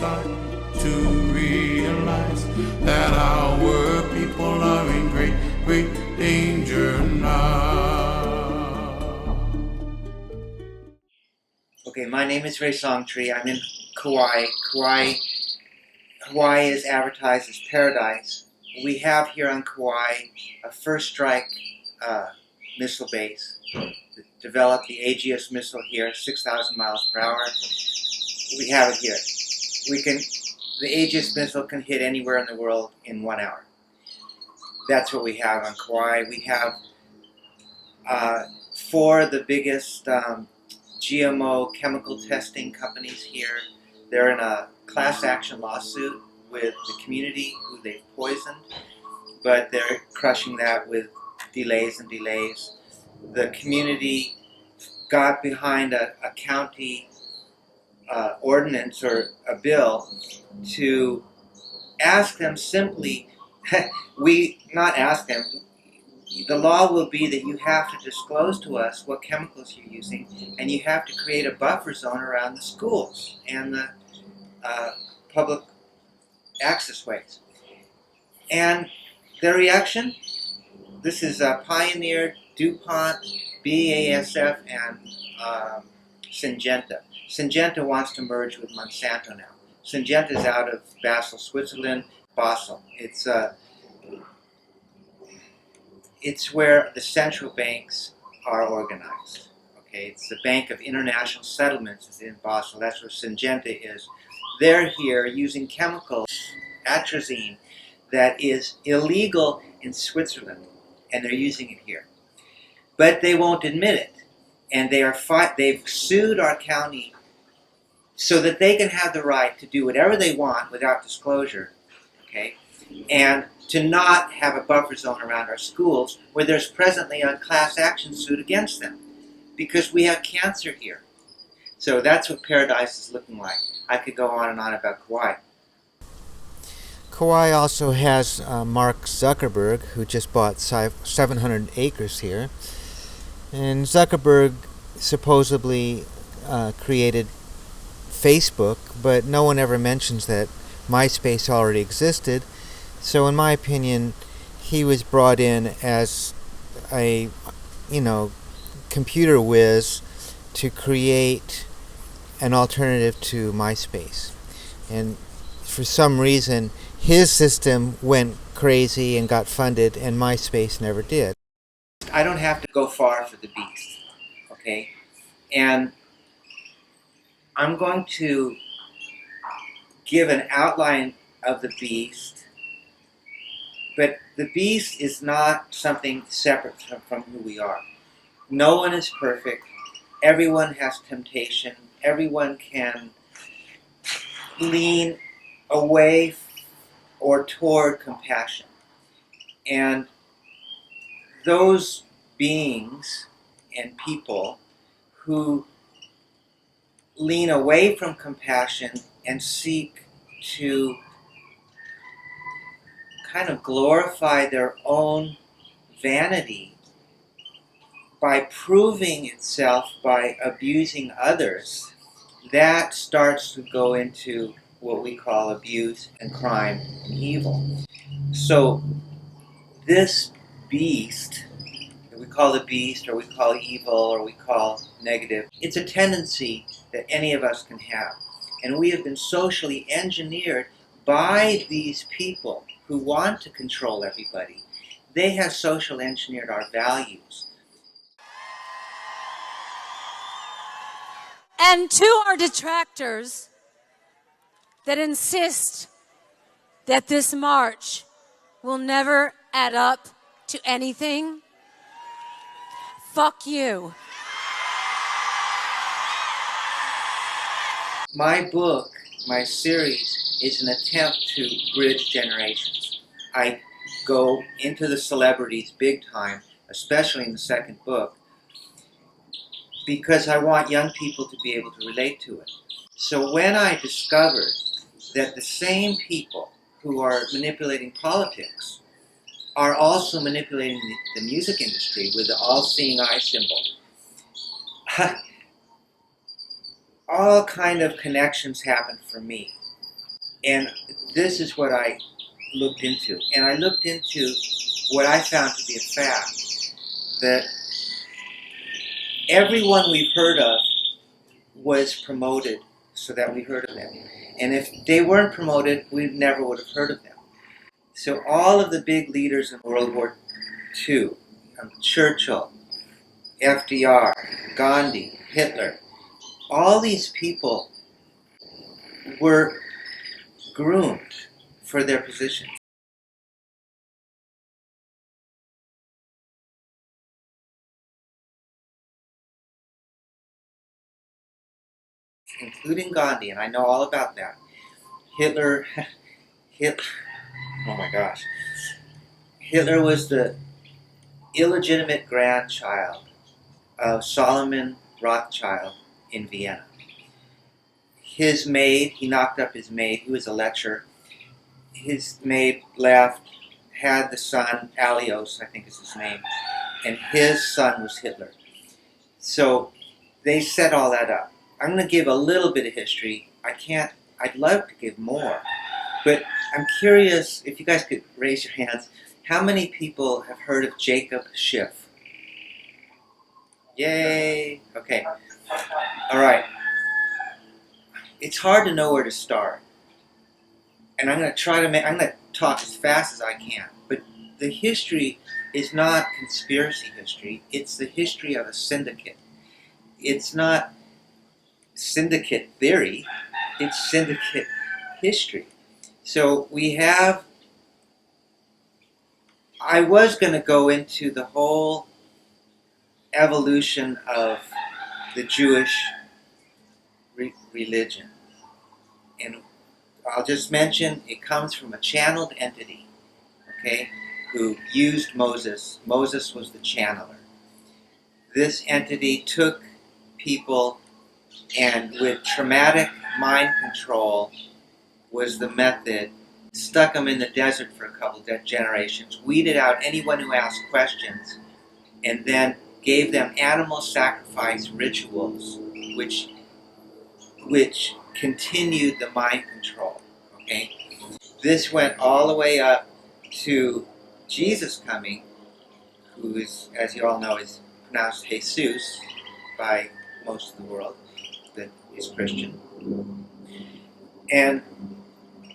start to realize that our people are in great, great danger now. Okay, my name is Ray Songtree. I'm in Kauai. Hawaii is advertised as paradise. We have here on Kauai a first strike missile base. Developed the Aegis missile here, 6,000 miles per hour. We have it here. The Aegis missile can hit anywhere in the world in 1 hour. That's what we have on Kauai. We have 4 of the biggest GMO chemical testing companies here. They're in a class action lawsuit with the community who they've poisoned, but they're crushing that with delays and delays. The community got behind a county ordinance or a bill to ask them simply, not ask them, the law will be that you have to disclose to us what chemicals you're using, and you have to create a buffer zone around the schools and the public access ways. And their reaction? This is Pioneer, DuPont, BASF, and Syngenta. Syngenta wants to merge with Monsanto now. Syngenta is out of Basel, Switzerland, Basel. It's where the central banks are organized. Okay, it's the Bank of International Settlements is in Basel. That's where Syngenta is. They're here using chemicals, atrazine, that is illegal in Switzerland, and they're using it here. But they won't admit it, and they've sued our county so that they can have the right to do whatever they want without disclosure, okay, and to not have a buffer zone around our schools where there's presently a class action suit against them because we have cancer here. So that's what paradise is looking like. I could go on and on about Kauai. Kauai also has Mark Zuckerberg, who just bought 700 acres here. And Zuckerberg supposedly created Facebook, but no one ever mentions that MySpace already existed. So in my opinion, he was brought in as a, computer whiz to create an alternative to MySpace. And for some reason, his system went crazy and got funded, and MySpace never did. I don't have to go far for the beast, okay? And I'm going to give an outline of the beast, but the beast is not something separate from who we are. No one is perfect. Everyone has temptation. Everyone can lean away or toward compassion. And those beings and people who lean away from compassion and seek to kind of glorify their own vanity by proving itself by abusing others, that starts to go into what we call abuse and crime and evil. So this beast, that we call the beast, or we call evil, or we call negative, it's a tendency that any of us can have. And we have been socially engineered by these people who want to control everybody. They have social engineered our values. And to our detractors that insist that this march will never add up to anything, fuck you. My book, my series, is an attempt to bridge generations. I go into the celebrities big time, especially in the second book, because I want young people to be able to relate to it. So when I discovered that the same people who are manipulating politics are also manipulating the music industry with the all-seeing eye symbol, all kind of connections happen for me. And this is what I looked into. And I looked into what I found to be a fact, that everyone we've heard of was promoted so that we heard of them. And if they weren't promoted, we never would have heard of them. So all of the big leaders in World War II, Churchill, FDR, Gandhi, Hitler, all these people were groomed for their positions. Including Gandhi, and I know all about that. Hitler, oh my gosh. Hitler was the illegitimate grandchild of Solomon Rothschild in Vienna. His maid, he knocked up his maid, he was a lecher. His maid left, had the son, Alios, I think is his name, and his son was Hitler. So they set all that up. I'm going to give a little bit of history. I'd love to give more, but I'm curious if you guys could raise your hands. How many people have heard of Jacob Schiff? Yay! Okay. All right. It's hard to know where to start. And I'm going to talk as fast as I can. But the history is not conspiracy history. It's the history of a syndicate. It's not syndicate theory. It's syndicate history. So I was going to go into the whole evolution of the Jewish religion. And I'll just mention it comes from a channeled entity, okay, who used Moses. Moses was the channeler. This entity took people and with traumatic mind control was the method, stuck them in the desert for a couple of generations, weeded out anyone who asked questions, and then gave them animal sacrifice rituals, which continued the mind control. Okay, this went all the way up to Jesus coming, who is, as you all know, is pronounced Jesus by most of the world that is Christian. And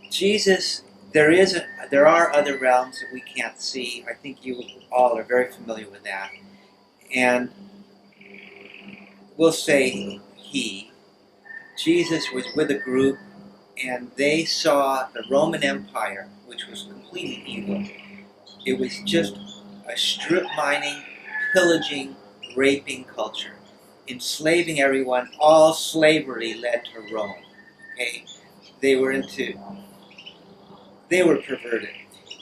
Jesus, there are other realms that we can't see. I think you all are very familiar with that. And we'll say Jesus was with a group, and they saw the Roman Empire, which was completely evil. It was just a strip mining, pillaging, raping culture, enslaving everyone. All slavery led to Rome. Okay, they were perverted,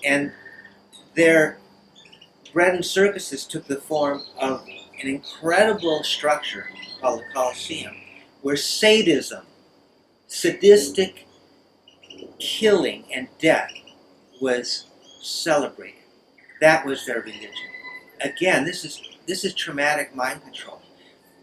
and their bread and circuses took the form of an incredible structure called the Colosseum, where sadism, sadistic killing and death was celebrated. That was their religion. Again, this is traumatic mind control.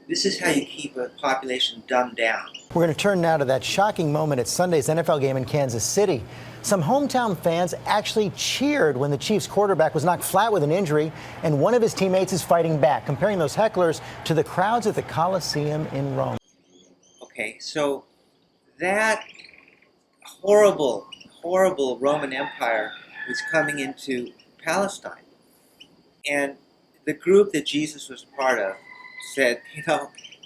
This is how you keep a population dumbed down. We're going to turn now to that shocking moment at Sunday's NFL game in Kansas City. Some hometown fans actually cheered when the Chiefs quarterback was knocked flat with an injury, and one of his teammates is fighting back, comparing those hecklers to the crowds at the Colosseum in Rome. Okay, so that horrible, horrible Roman Empire was coming into Palestine. And the group that Jesus was part of said,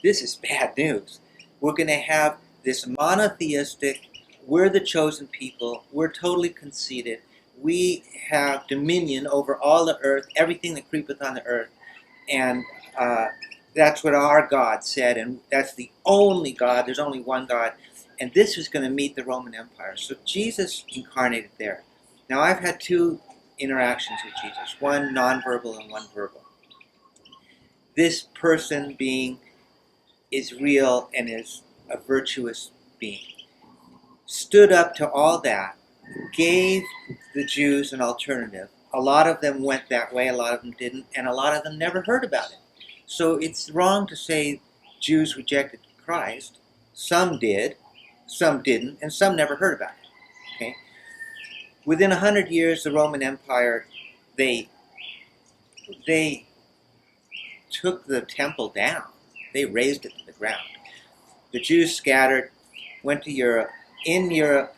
this is bad news. We're going to have this monotheistic, we're the chosen people, we're totally conceited, we have dominion over all the earth, everything that creepeth on the earth, and that's what our God said, and that's the only God, there's only one God, and this was going to meet the Roman Empire. So Jesus incarnated there. Now I've had two interactions with Jesus, one nonverbal and one verbal. This person being is real and is a virtuous being. Stood up to all that, gave the Jews an alternative. A lot of them went that way, a lot of them didn't, and a lot of them never heard about it. So it's wrong to say Jews rejected Christ. Some did, some didn't, and some never heard about it. Okay? Within 100 years, the Roman Empire, they took the temple down. They razed it to the ground. The Jews scattered, went to Europe. In Europe,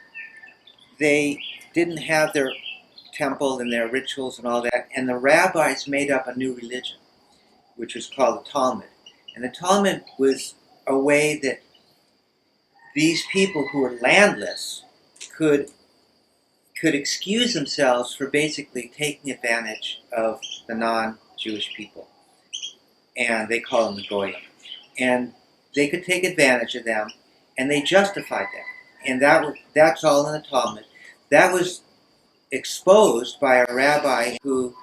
they didn't have their temple and their rituals and all that, and the rabbis made up a new religion, which was called the Talmud. And the Talmud was a way that these people who were landless could excuse themselves for basically taking advantage of the non-Jewish people. And they call them the Goyim. And they could take advantage of them, and they justified that. And that's all in the Talmud. That was exposed by a rabbi who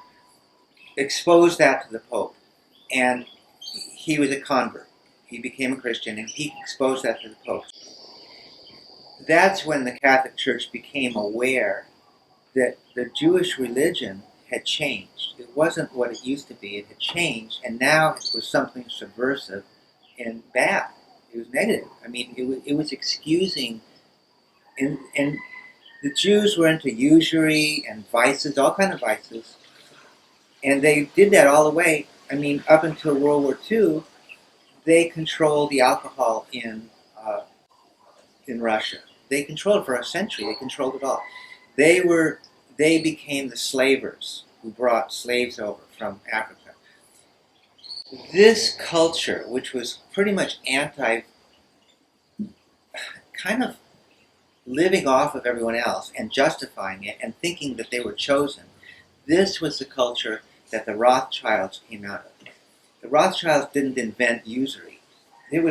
exposed that to the Pope. And he was a convert. He became a Christian, and he exposed that to the Pope. That's when the Catholic Church became aware that the Jewish religion had changed. It wasn't what it used to be. It had changed, and now it was something subversive and bad. It was negative. I mean, it was excusing, and the Jews were into usury and vices, all kind of vices, and they did that all the way. I mean, up until World War II, they controlled the alcohol in Russia. They controlled it for a century. They controlled it all. They became the slavers who brought slaves over from Africa. This culture, which was pretty much kind of living off of everyone else and justifying it and thinking that they were chosen, this was the culture that the Rothschilds came out of. The Rothschilds didn't invent usury. It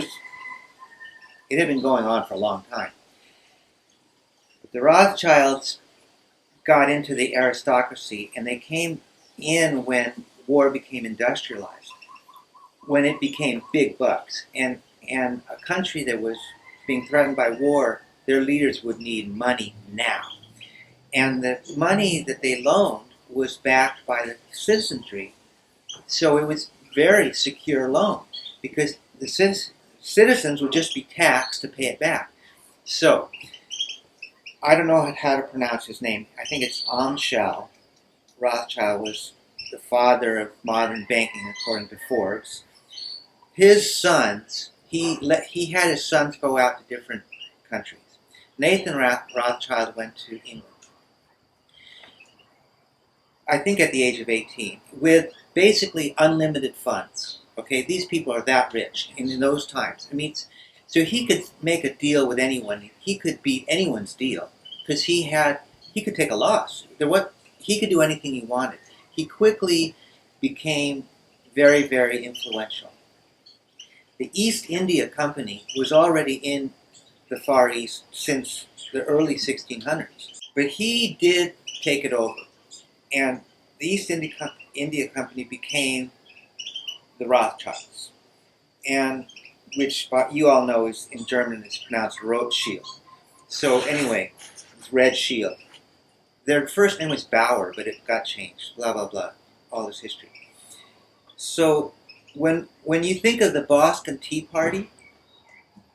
had been going on for a long time. But the Rothschilds got into the aristocracy, and they came in when war became industrialized, when it became big bucks. And a country that was being threatened by war, their leaders would need money now. And the money that they loaned was backed by the citizenry. So it was very secure loan, because the citizens would just be taxed to pay it back. So, I don't know how to pronounce his name. I think it's Amschel. Rothschild was the father of modern banking, according to Forbes. His sons, he had his sons go out to different countries. Nathan Rothschild went to England, I think at the age of 18, with basically unlimited funds. Okay, these people are that rich in those times. I mean, so he could make a deal with anyone. He could beat anyone's deal because he could take a loss. He could do anything he wanted. He quickly became very, very influential. The East India Company was already in the Far East since the early 1600s, but he did take it over, and the East India Company became the Rothschilds, and which you all know is in German is pronounced Rothschild. So anyway, it's Red Shield. Their first name was Bauer, but it got changed. Blah blah blah. All this history. So when you think of the Boston Tea Party,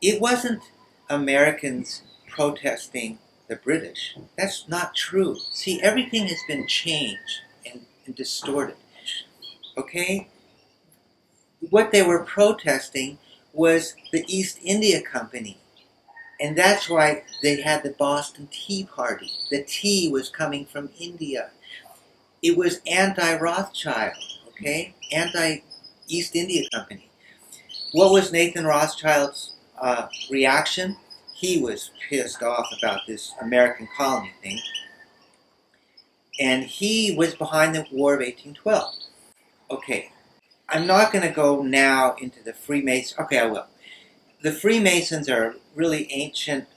it wasn't Americans protesting the British. That's not true. See, everything has been changed and distorted. Okay? What they were protesting was the East India Company. And that's why they had the Boston Tea Party. The tea was coming from India. It was anti-Rothschild, okay? Anti-East India Company. What was Nathan Rothschild's reaction? He was pissed off about this American colony thing. And he was behind the War of 1812. Okay, I'm not going to go now into the Freemasons. Okay, I will. The Freemasons are a really ancient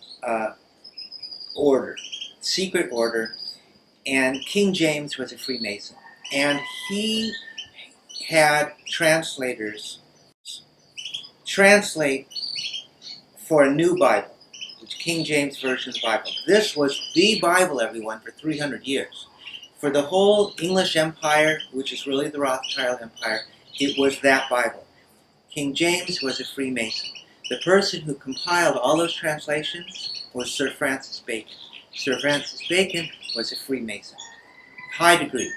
order, secret order, and King James was a Freemason. And he had translators translate for a new Bible, which King James Version of the Bible. This was the Bible, everyone, for 300 years. For the whole English Empire, which is really the Rothschild Empire, it was that Bible. King James was a Freemason. The person who compiled all those translations was Sir Francis Bacon. Sir Francis Bacon was a Freemason, high degree.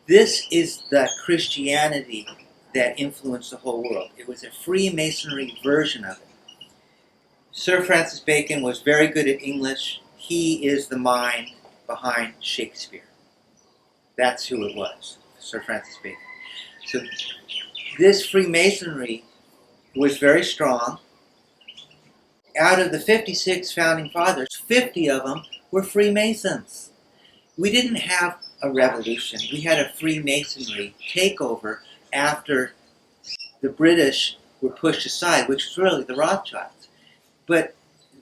This is the Christianity that influenced the whole world. It was a Freemasonry version of it. Sir Francis Bacon was very good at English. He is the mind behind Shakespeare. That's who it was, Sir Francis Bacon. So this Freemasonry was very strong. Out of the 56 founding fathers, 50 of them were Freemasons. We didn't have a revolution. We had a Freemasonry takeover after the British were pushed aside, which was really the Rothschilds. But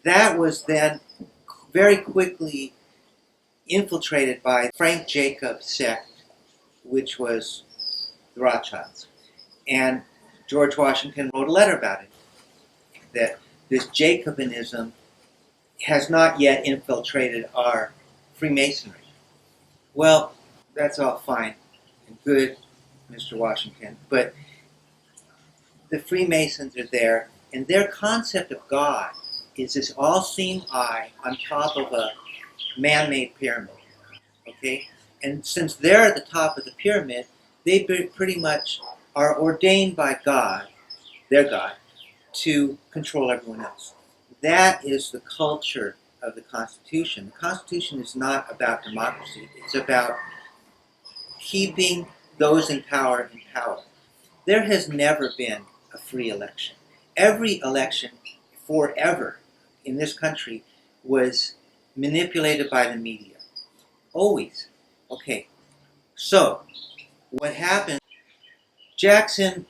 that was then very quickly infiltrated by Frank Jacobs sect, which was the Rothschilds. And George Washington wrote a letter about it, that this Jacobinism has not yet infiltrated our Freemasonry. Well, that's all fine and good, Mr. Washington, but the Freemasons are there, and their concept of God is this all-seeing eye on top of a man-made pyramid, okay? And since they're at the top of the pyramid, they pretty much are ordained by God, their God, to control everyone else. That is the culture of the Constitution. The Constitution is not about democracy. It's about keeping those in power in power. There has never been a free election. Every election forever in this country was manipulated by the media. Always. Okay. So, what happened? Jackson,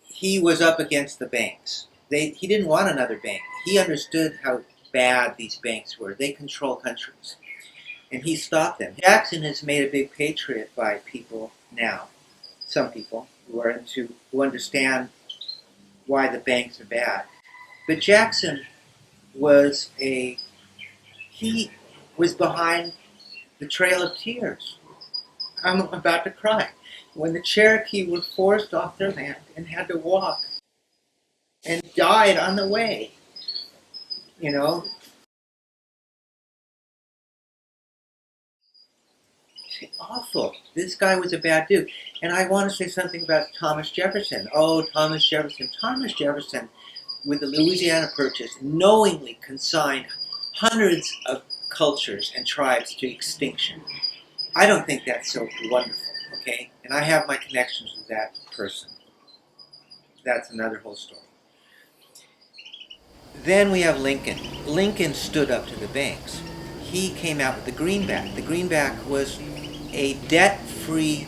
he was up against the banks. He didn't want another bank. He understood how bad these banks were. They control countries. And he stopped them. Jackson has made a big patriot by people now. Some people who understand why the banks are bad. But Jackson he was behind the Trail of Tears. I'm about to cry. When the Cherokee were forced off their land and had to walk and died on the way, you know. Awful. This guy was a bad dude. And I want to say something about Thomas Jefferson. Oh, Thomas Jefferson. Thomas Jefferson, with the Louisiana Purchase, knowingly consigned hundreds of cultures and tribes to extinction. I don't think that's so wonderful, okay? And I have my connections with that person. That's another whole story. Then we have Lincoln. Lincoln stood up to the banks. He came out with the greenback. The greenback was a debt-free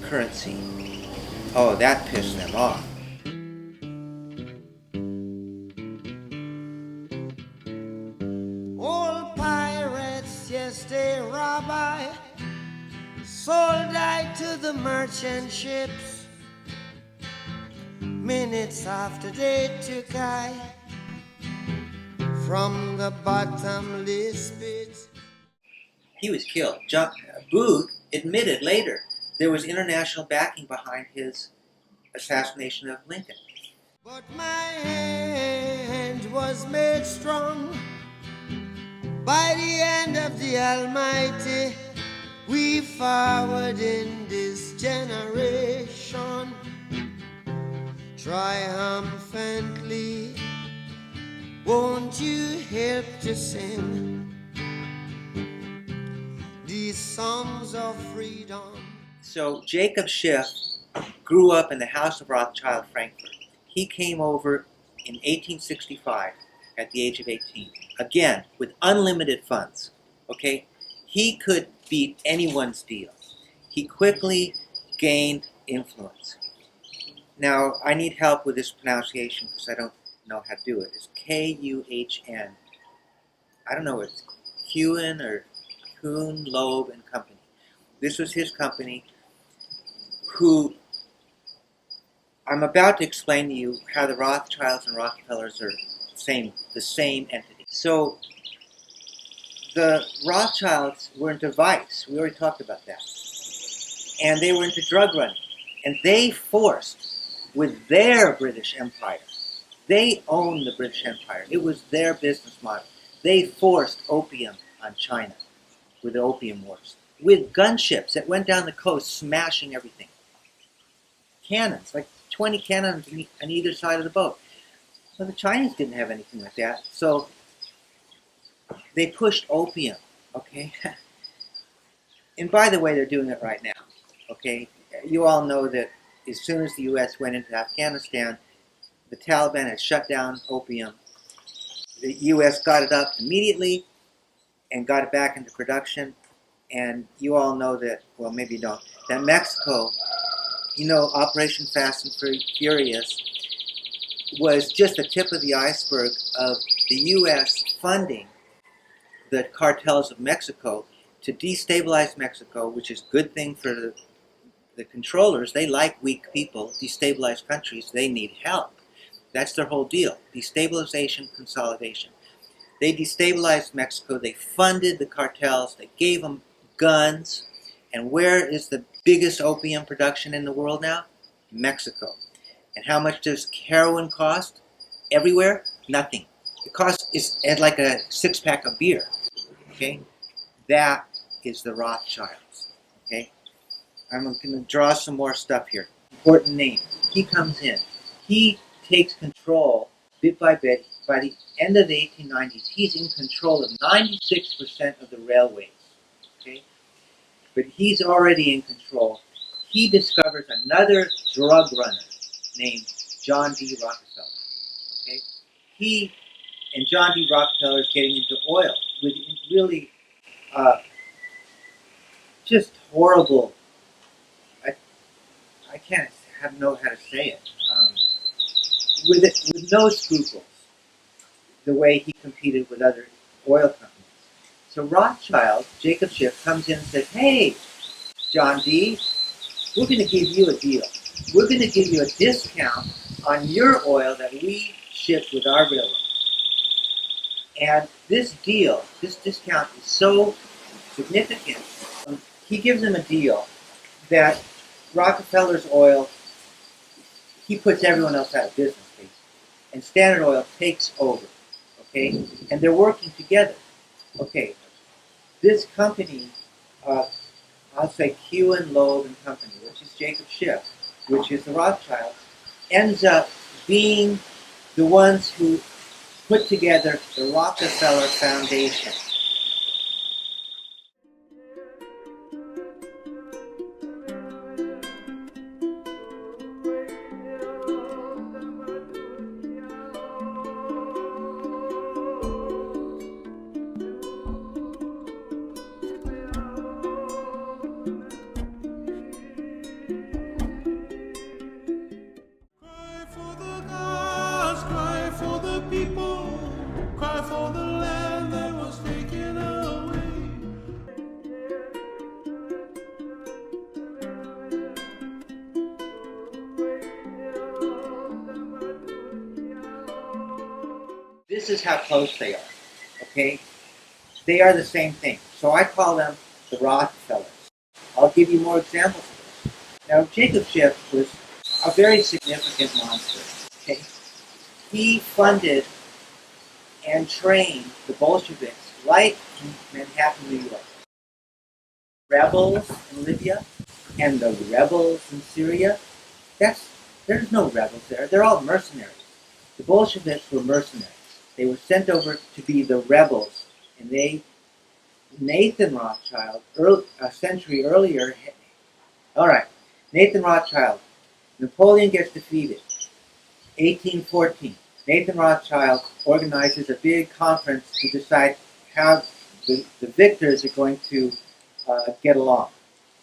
currency. Oh, that pissed them off. Old pirates, yes, they rob I, sold I to the merchant ships. Minutes after they took I from the bottomless pit. He was killed. Booth admitted later there was international backing behind his assassination of Lincoln. But my hand was made strong by the hand of the Almighty. We forward in this generation triumphantly. Won't you help to sing these songs of freedom? So Jacob Schiff grew up in the house of Rothschild, Frankfurt. He came over in 1865 at the age of 18. Again, with unlimited funds. Okay? He could beat anyone's deal. He quickly gained influence. Now, I need help with this pronunciation because I don't know how to do it. It's Kuhn. I don't know if it's Kuhn or Kuhn, Loeb and Company. This was his company, who I'm about to explain to you how the Rothschilds and Rockefellers are the same entity. So the Rothschilds were into vice. We already talked about that. And they were into drug running. And they forced, with their British Empire, they owned the British Empire. It was their business model. They forced opium on China with the Opium Wars, with gunships that went down the coast smashing everything. Cannons, like 20 cannons on either side of the boat. So the Chinese didn't have anything like that. So they pushed opium, okay? And by the way, they're doing it right now, okay? You all know that as soon as the U.S. went into Afghanistan, the Taliban had shut down opium. The U.S. got it up immediately and got it back into production. And you all know that, well, maybe you don't, that Mexico, you know, Operation Fast and Furious was just the tip of the iceberg of the U.S. funding the cartels of Mexico to destabilize Mexico, which is a good thing for the controllers. They like weak people. Destabilized countries, they need help. That's their whole deal. Destabilization, consolidation. They destabilized Mexico. They funded the cartels. They gave them guns. And where is the biggest opium production in the world now? Mexico. And how much does heroin cost? Everywhere? Nothing. It costs it's like a six-pack of beer. Okay? That is the Rothschilds. Okay? I'm going to draw some more stuff here. Important name. He comes in. He takes control bit by bit. By the end of the 1890s, he's in control of 96% of the railways. Okay? But he's already in control. He discovers another drug runner named John D. Rockefeller. Okay? He and John D. Rockefeller is getting into oil with really just horrible. I can't know how to say it. With no scruples, the way he competed with other oil companies. So Rothschild, Jacob Schiff, comes in and says, "Hey, John D., we're going to give you a deal. We're going to give you a discount on your oil that we ship with our railroad." And this deal, this discount is so significant. He gives them a deal that Rockefeller's oil, he puts everyone else out of business, basically. And Standard Oil takes over, okay? And they're working together. Okay, this company, I'll say Q and Loeb and Company, which is Jacob Schiff, which is the Rothschilds, ends up being the ones who put together the Rockefeller Foundation. Cry for the gods, cry for the people, cry for the land that was taken away. This is how close they are, okay? They are the same thing. So I call them the Rockefellers. I'll give you more examples of this. Now, Jacob Schiff was a very significant monster, okay? He funded and trained the Bolsheviks right in Manhattan, New York. Rebels in Libya and the rebels in Syria, there's no rebels there. They're all mercenaries. The Bolsheviks were mercenaries. They were sent over to be the rebels, and Nathan Rothschild, a century earlier, Nathan Rothschild, Napoleon gets defeated, 1814. Nathan Rothschild organizes a big conference to decide how the victors are going to get along.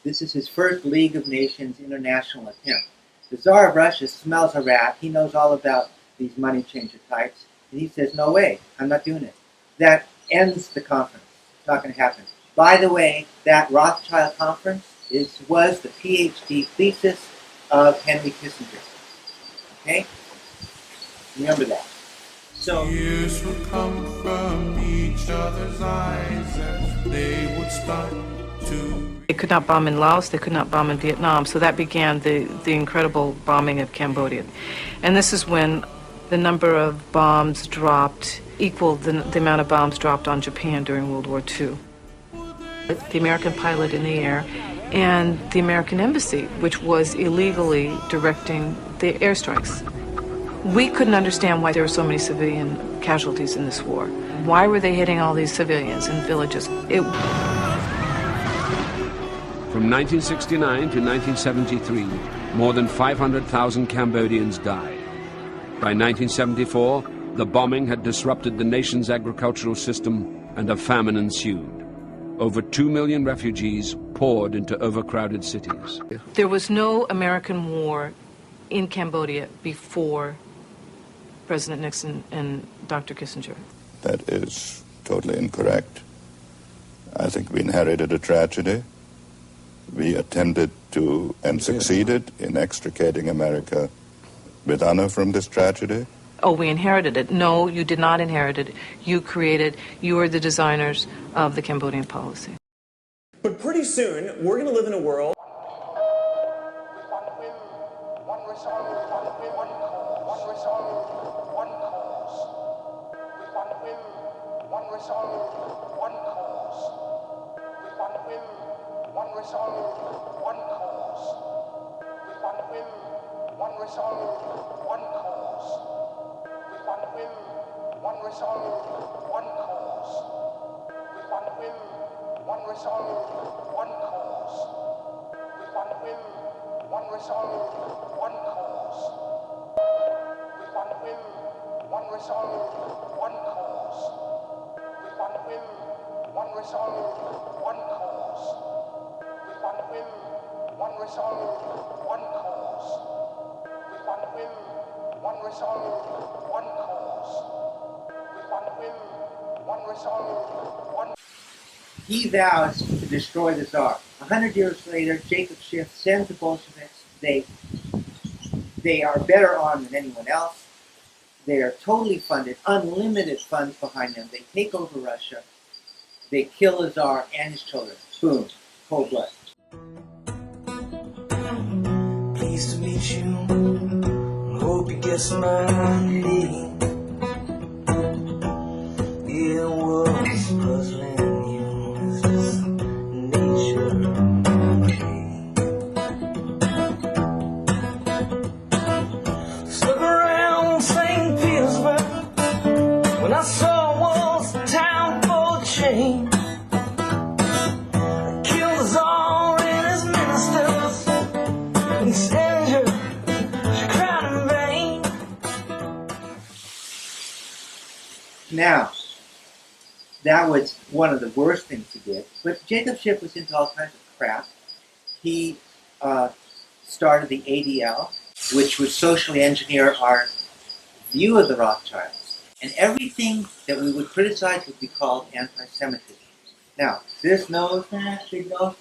This is his first League of Nations international attempt. The Tsar of Russia smells a rat. He knows all about these money changer types. And he says, "No way, I'm not doing it." That ends the conference. It's not going to happen. By the way, that Rothschild conference was the PhD thesis of Henry Kissinger. Okay? Remember that. So Tears would come from each other's eyes and they would start to... They could not bomb in Laos, they could not bomb in Vietnam, so that began the incredible bombing of Cambodia. And this is when The number of bombs dropped equaled the amount of bombs dropped on Japan during World War II. The American pilot in the air and the American embassy, which was illegally directing the airstrikes. We couldn't understand why there were so many civilian casualties in this war. Why were they hitting all these civilians in villages? From 1969 to 1973, more than 500,000 Cambodians died. By 1974, the bombing had disrupted the nation's agricultural system and a famine ensued. Over 2 million refugees poured into overcrowded cities. There was no American war in Cambodia before President Nixon and Dr. Kissinger. That is totally incorrect. I think we inherited a tragedy. We attempted to and succeeded in extricating America with honor from this tragedy. Oh, we inherited it. No, you did not inherit it. You were the designers of the Cambodian policy. But pretty soon, we're going to live in a world He vows to destroy the Tsar. 100 years later, Jacob Schiff sends the Bolsheviks. They are better armed than anyone else. They are totally funded, unlimited funds behind them. They take over Russia. They kill the Tsar and his children. Boom. Cold blood. Pleased to meet you. Hope you get some money. It was puzzling you. It's just nature of me. Stuck around St. Petersburg when I saw walls of town for change. Killed the Tsar and his ministers and send her, she cried in vain. Now, that was one of the worst things he did. But Jacob Schiff was into all kinds of crap. He started the ADL, which would socially engineer our view of the Rothschilds. And everything that we would criticize would be called anti-Semitism. Now, this nose, big nose,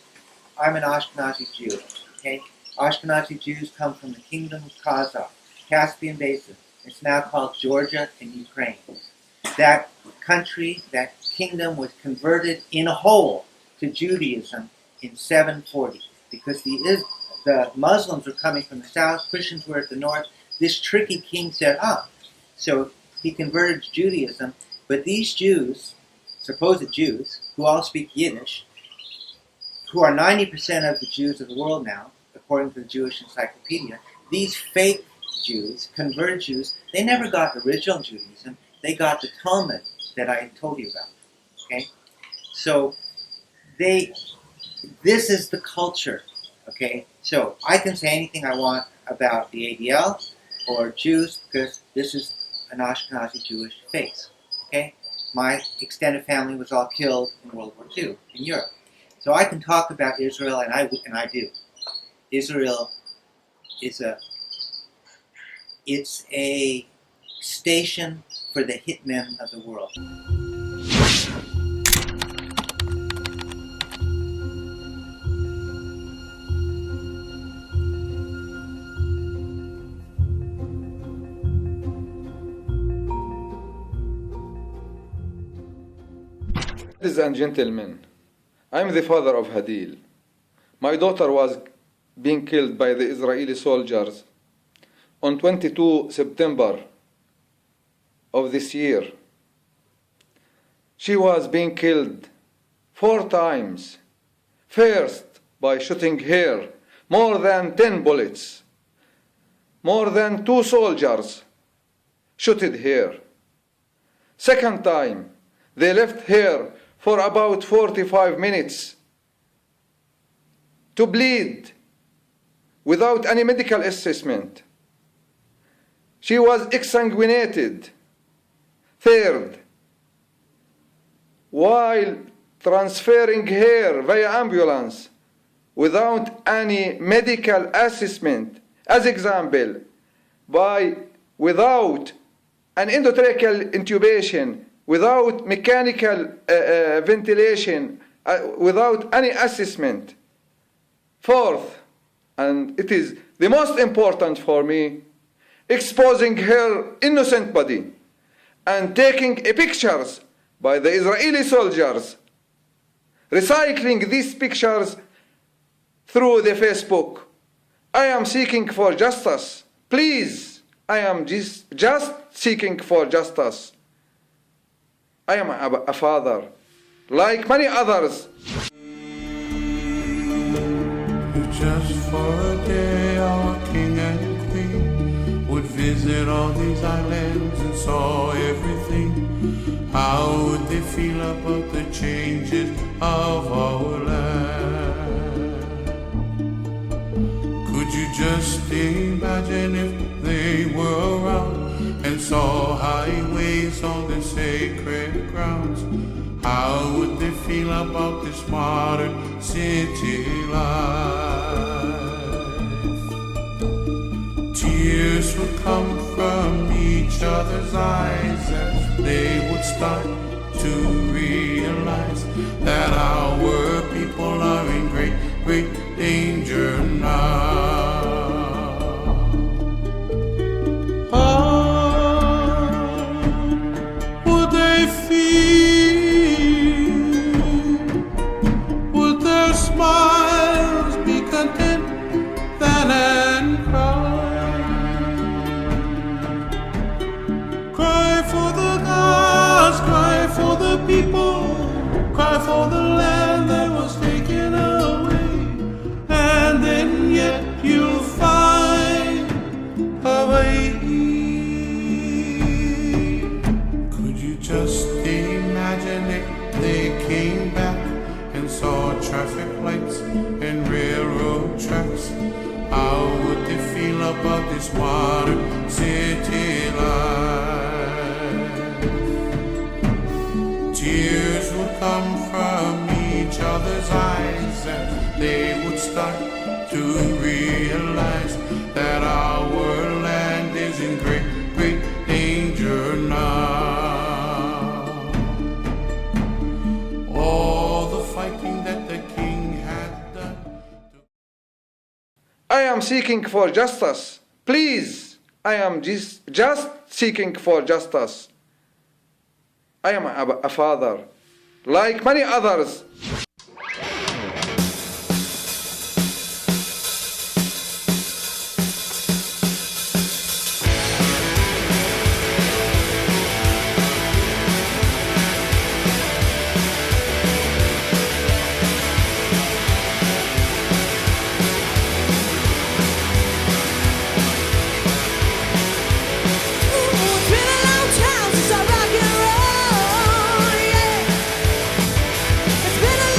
I'm an Ashkenazi Jew. Okay? Ashkenazi Jews come from the kingdom of Kazakh, Caspian Basin. It's now called Georgia and Ukraine. That country, that kingdom was converted in a whole to Judaism in 740 because the Muslims were coming from the south, Christians were at the north. This tricky king said, so he converted to Judaism, but these Jews, supposed Jews, who all speak Yiddish, who are 90% of the Jews of the world now, according to the Jewish Encyclopedia, these fake Jews, converted Jews, they never got original Judaism. They got the Talmud that I told you about. Okay, so this is the culture. Okay, so I can say anything I want about the ADL or Jews because this is an Ashkenazi Jewish face. Okay, my extended family was all killed in World War II in Europe, so I can talk about Israel, and I do. Israel is a station for the hitmen of the world. Ladies and gentlemen, I'm the father of Hadil. My daughter was being killed by the Israeli soldiers on 22 September of this year. She was being killed 4 times. First, by shooting her more than 10 bullets. More than 2 soldiers shooted her. Second time, they left her for about 45 minutes to bleed without any medical assessment. She was exsanguinated. Third, while transferring her via ambulance without any medical assessment, as example, without an endotracheal intubation, without mechanical ventilation, without any assessment. Fourth, and it is the most important for me, exposing her innocent body and taking pictures by the Israeli soldiers, recycling these pictures through the Facebook. I am seeking for justice. Please, I am just seeking for justice. I am a father, like many others. Just for a day, our king and queen would visit all these islands and saw everything. How would they feel about the changes of our land? Could you just imagine if they were around and saw highways on the sacred grounds? How would they feel about this modern city life? Tears would come from each other's eyes as they would start to realize that our people are in great, great danger now. Would they feel? Would their smiles be content than and cry? Cry for the gods, cry for the people, cry for the land that was taken away, and then yet you'll find a way. Could you just imagine if they came back and saw traffic lights and railroad tracks? How would they feel about this modern city life? Tears would come from each other's eyes and they would start to realize that our land is in great, great danger now. All the fighting that the king had done. I am seeking for justice. Please, I am just seeking for justice. I am a father, like many others. It's been a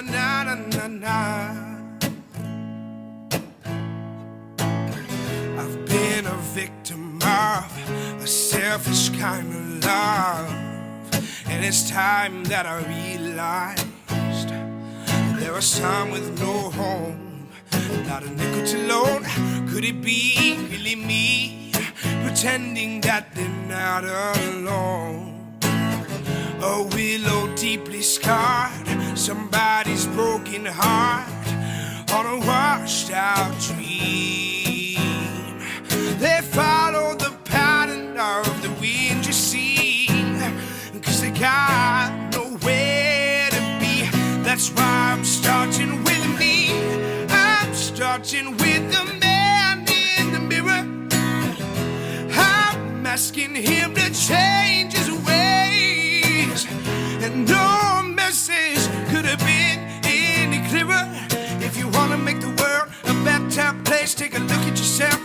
na na na na na. I've been a victim of a selfish kind of love, and it's time that I realized there are some with no home, not a nickel to loan. Could it be really me, pretending that they're not alone? A willow deeply scarred, somebody's broken heart on a washed out dream. They follow the pattern of the wind, you see, 'cause they got nowhere to be. That's why I'm starting with me. I'm starting with the man in the mirror. I'm asking him to change his ways, and no message could have been any clearer. If you want to make the world a better place, take a look at yourself